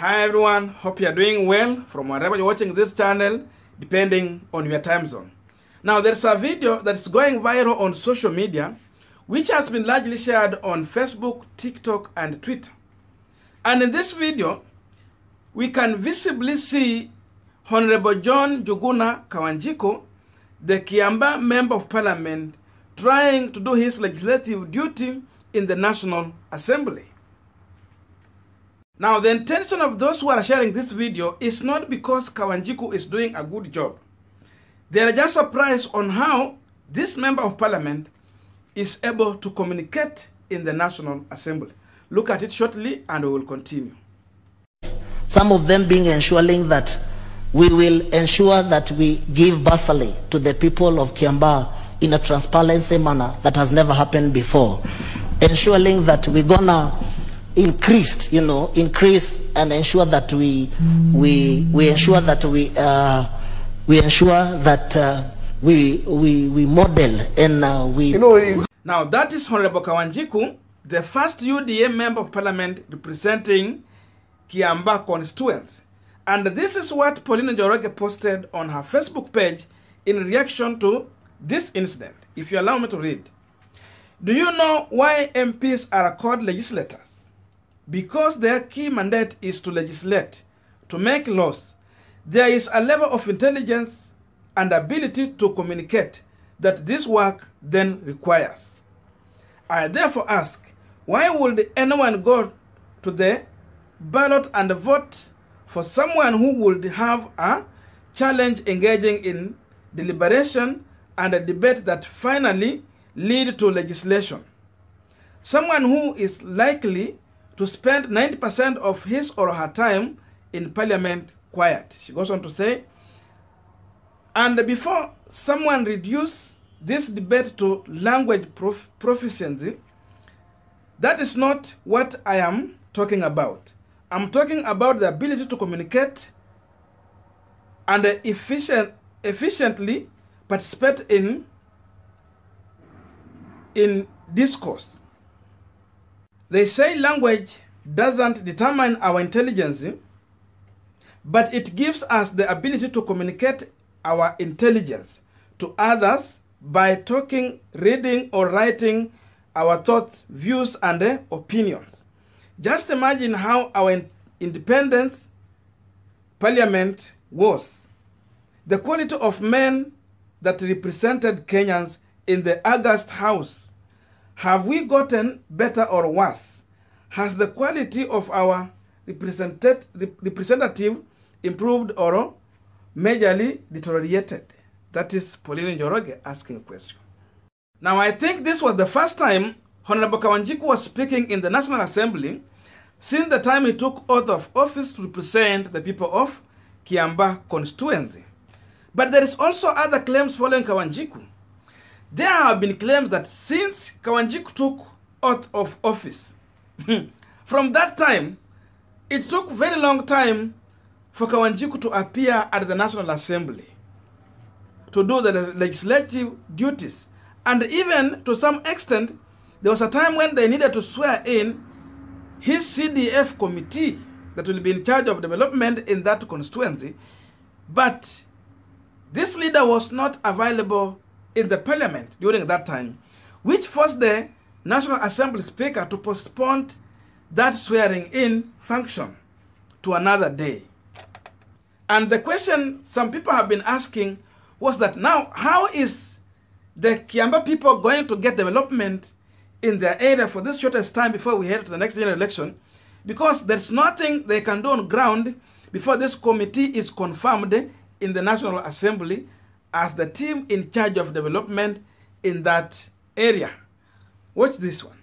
Hi everyone, hope you are doing well from wherever you're watching this channel, depending on your time zone. Now there's a video that's going viral on social media, which has been largely shared on Facebook, TikTok, and Twitter. And in this video, we can visibly see Honorable John Juguna Kawanjiku, the Kiamba Member of Parliament, trying to do his legislative duty in the National Assembly. Now, the intention of those who are sharing this video is not because Kawanjiku is doing a good job. They are just surprised on how this Member of Parliament is able to communicate in the National Assembly. Look at it shortly and we will continue. Some of them being ensuring that we will ensure that we give bursary to the people of Kiamba in a transparency manner that has never happened before. Ensuring that we're gonna increase and ensure that we ensure that we model and we. Now that is Honorable Kawanjiku, the first UDA Member of Parliament representing Kiamba constituency. And this is what Pauline Njoroge posted on her Facebook page in reaction to this incident. If you allow me to read. Do you know why MPs are called legislators? Because their key mandate is to legislate, to make laws. There is a level of intelligence and ability to communicate that this work then requires. I therefore ask, why would anyone go to the ballot and vote for someone who would have a challenge engaging in deliberation and a debate that finally lead to legislation? Someone who is likely to spend 90% of his or her time in Parliament quiet. She goes on to say, and before someone reduce this debate to language proficiency, that is not what I am talking about. I'm talking about the ability to communicate and efficiently participate in discourse. They say language doesn't determine our intelligence, but it gives us the ability to communicate our intelligence to others by talking, reading, or writing our thoughts, views, and opinions. Just imagine how our independence parliament was. The quality of men that represented Kenyans in the August House. Have we gotten better or worse? Has the quality of our representative improved or majorly deteriorated? That is Pauline Njoroge asking a question. Now, I think this was the first time Honorable Kawanjiku was speaking in the National Assembly since the time he took oath of office to represent the people of Kiamba constituency. But there is also other claims following Kawanjiku. There have been claims that since Kawanjiku took oath of office, from that time, it took very long time for Kawanjiku to appear at the National Assembly to do the legislative duties. And even to some extent, there was a time when they needed to swear in his CDF committee that will be in charge of development in that constituency. But this leader was not available in the parliament during that time, which forced the National Assembly Speaker to postpone that swearing in function to another day. And the question some people have been asking was that now, how is the Kiamba people going to get development in their area for this shortest time before we head to the next general election? Because there's nothing they can do on ground before this committee is confirmed in the National Assembly as the team in charge of development in that area. Watch this one.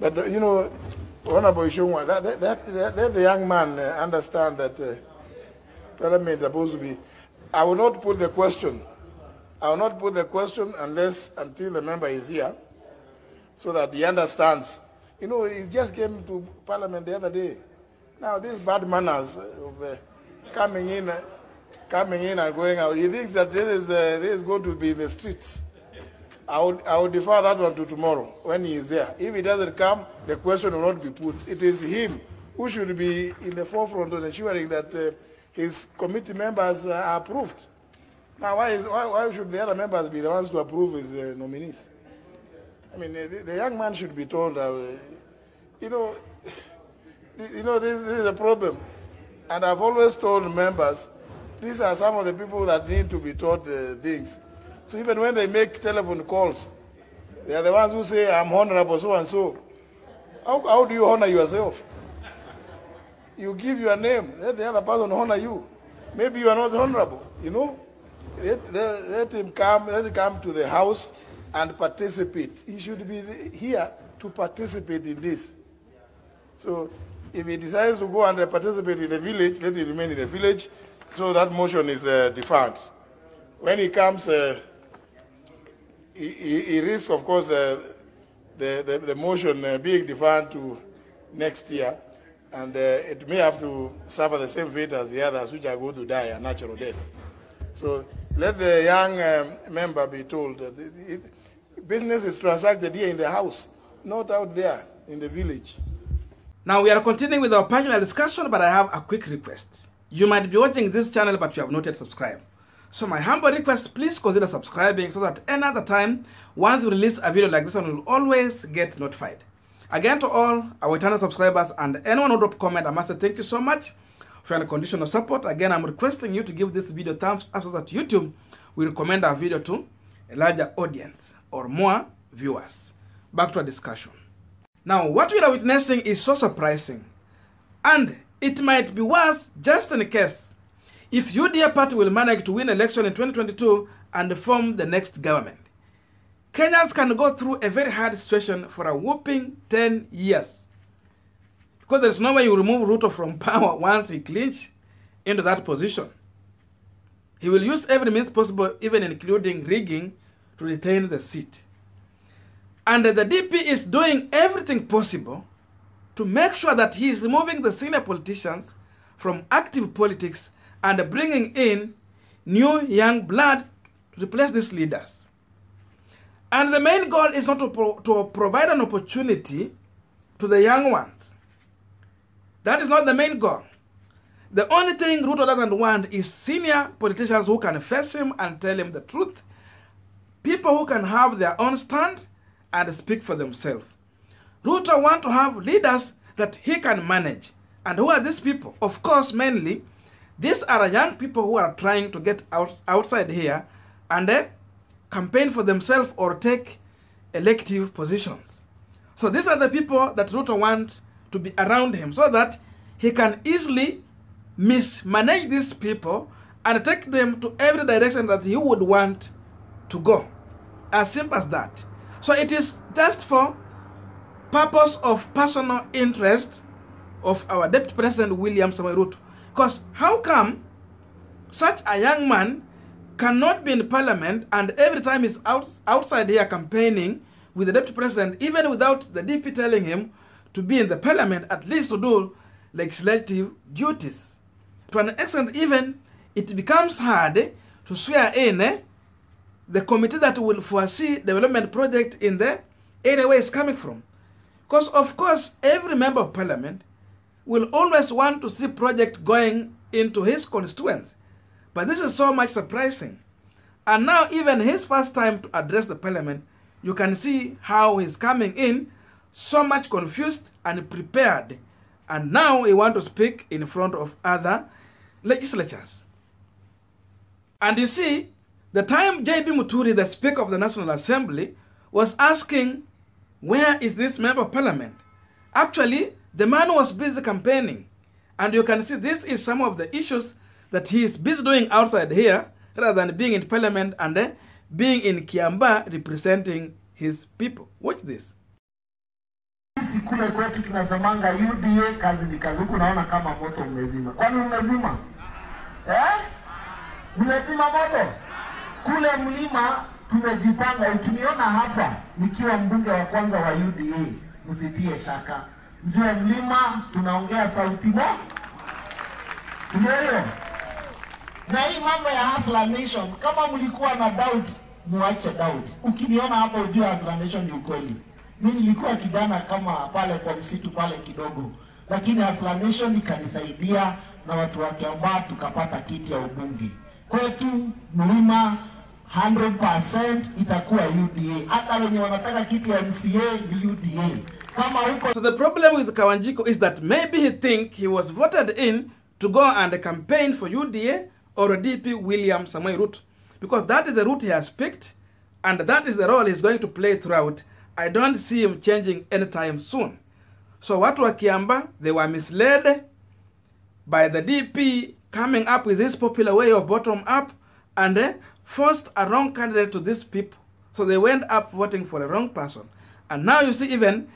But Honorable Ishungwa, let the young man understand that Parliament is supposed to be. I will not put the question. I will not put the question until the member is here, so that he understands. He just came to Parliament the other day. Now these bad manners of coming in and going out. He thinks that this is going to be in the streets. I would defer that one to tomorrow when he is there. If he doesn't come, the question will not be put. It is him who should be in the forefront of ensuring that his committee members are approved. Now, why should the other members be the ones to approve his nominees? I mean, the young man should be told, this is a problem. And I've always told members, these are some of the people that need to be taught things. So even when they make telephone calls, they are the ones who say, I'm honorable so and so. How do you honor yourself? You give your name, let the other person honor you. Maybe you are not honorable, you know. Let him come to the house and participate. He should be here to participate in this. So if he decides to go and participate in the village, let him remain in the village, so that motion is deferred. When he comes, he risks, of course, the motion being deferred to next year, and it may have to suffer the same fate as the others, which are going to die a natural death. So let the young member be told that business is transacted here in the house, not out there in the village. Now we are continuing with our Punchline discussion, but I have a quick request. You might be watching this channel, but you have not yet subscribed. So my humble request, please consider subscribing so that another time, once we release a video like this one, will always get notified. Again, to all our eternal subscribers and anyone who dropped comment, I must say thank you so much for your unconditional support. Again, I'm requesting you to give this video thumbs up so that YouTube will recommend our video to a larger audience or more viewers. Back to our discussion. Now, what we are witnessing is so surprising, and it might be worse just in case if UDA party will manage to win election in 2022 and form the next government. Kenyans can go through a very hard situation for a whopping 10 years. Because there's no way you remove Ruto from power once he clinches into that position. He will use every means possible, even including rigging, to retain the seat. And the DP is doing everything possible to make sure that he is removing the senior politicians from active politics and bringing in new young blood to replace these leaders. And the main goal is not to provide an opportunity to the young ones. That is not the main goal. The only thing Ruto doesn't want is senior politicians who can face him and tell him the truth. People who can have their own stand and speak for themselves. Ruto wants to have leaders that he can manage. And who are these people? Of course, mainly, these are young people who are trying to get outside here and campaign for themselves or take elective positions. So these are the people that Ruto wants to be around him so that he can easily mismanage these people and take them to every direction that he would want to go. As simple as that. So it is just for purpose of personal interest of our Deputy President William Ruto. Because how come such a young man cannot be in parliament and every time he's outside here campaigning with the Deputy President, even without the DP telling him to be in the parliament, at least to do legislative duties? To an extent, even it becomes hard to swear in the committee that will foresee development project in the area where it's coming from. Because, of course, every member of parliament will always want to see project going into his constituency. But this is so much surprising. And now, even his first time to address the parliament, you can see how he's coming in so much confused and prepared. And now he wants to speak in front of other legislatures. And you see, the time J.B. Muturi, the Speaker of the National Assembly, was asking, where is this member of parliament? Actually, the man was busy campaigning. And you can see this is some of the issues that he is busy doing outside here, rather than being in parliament and being in Kiambaa representing his people. Watch this. Kule kwetu tunasemanga UDA kazi ni kazi. Huku naona kama moto umezima. Kwani umezima? Umezima moto? Kule mlima tumejipanga. Ukiniona hapa nikiwa mbunge wa kwanza wa UDA, msitie shaka. Mjue mlima tunaongea sauti moja. Ndio. Na hii mambo ya Hustler Nation, kama mlikuwa na doubt, muache doubt. Ukiniona hapa ujue Hustler Nation ni ukweli. Mimi nilikuwa kijana kama pale kwa msitu pale kidogo. lakini Hustler Nation ikanisaidia na watu wa Kiambaa tukapata kiti ya ubunge. Kwetu Mlima 100% itakuwa UDA. Hata wenye wanataka kiti ya MCA ni UDA. Kama huko. So the problem with Kawanjiku is that maybe he think he was voted in to go and campaign for UDA or DP William Ruto, because that is the route he has picked and that is the role he's going to play throughout. I don't see him changing anytime soon. So watu wa Kiambaa, they were misled by the DP coming up with this popular way of bottom up and forced a wrong candidate to these people. So they went up voting for the wrong person. And now you see even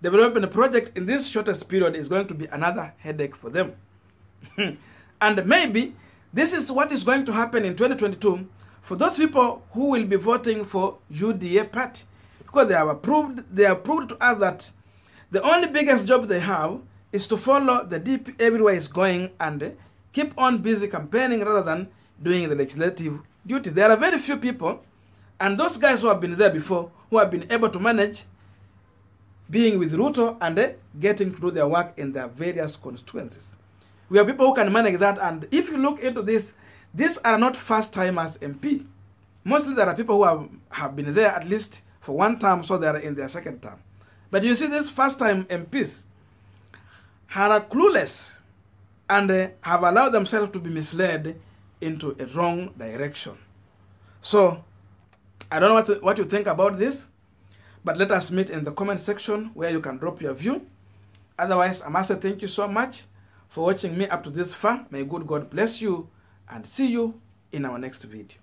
developing a project in this shortest period is going to be another headache for them. And maybe this is what is going to happen in 2022 for those people who will be voting for UDA party. Because they have proved to us that the only biggest job they have is to follow the DP everywhere is going and keep on busy campaigning rather than doing the legislative duty. There are very few people, and those guys who have been there before, who have been able to manage being with Ruto and getting to do their work in their various constituencies. We have people who can manage that, and if you look into this, these are not first-timers MP. Mostly there are people who have been there at least for one term, so they are in their second term. But you see, these first-time MPs are clueless and have allowed themselves to be misled into a wrong direction. So, I don't know what you think about this, but let us meet in the comment section where you can drop your view. Otherwise, I must say thank you so much for watching me up to this far. May good God bless you and see you in our next video.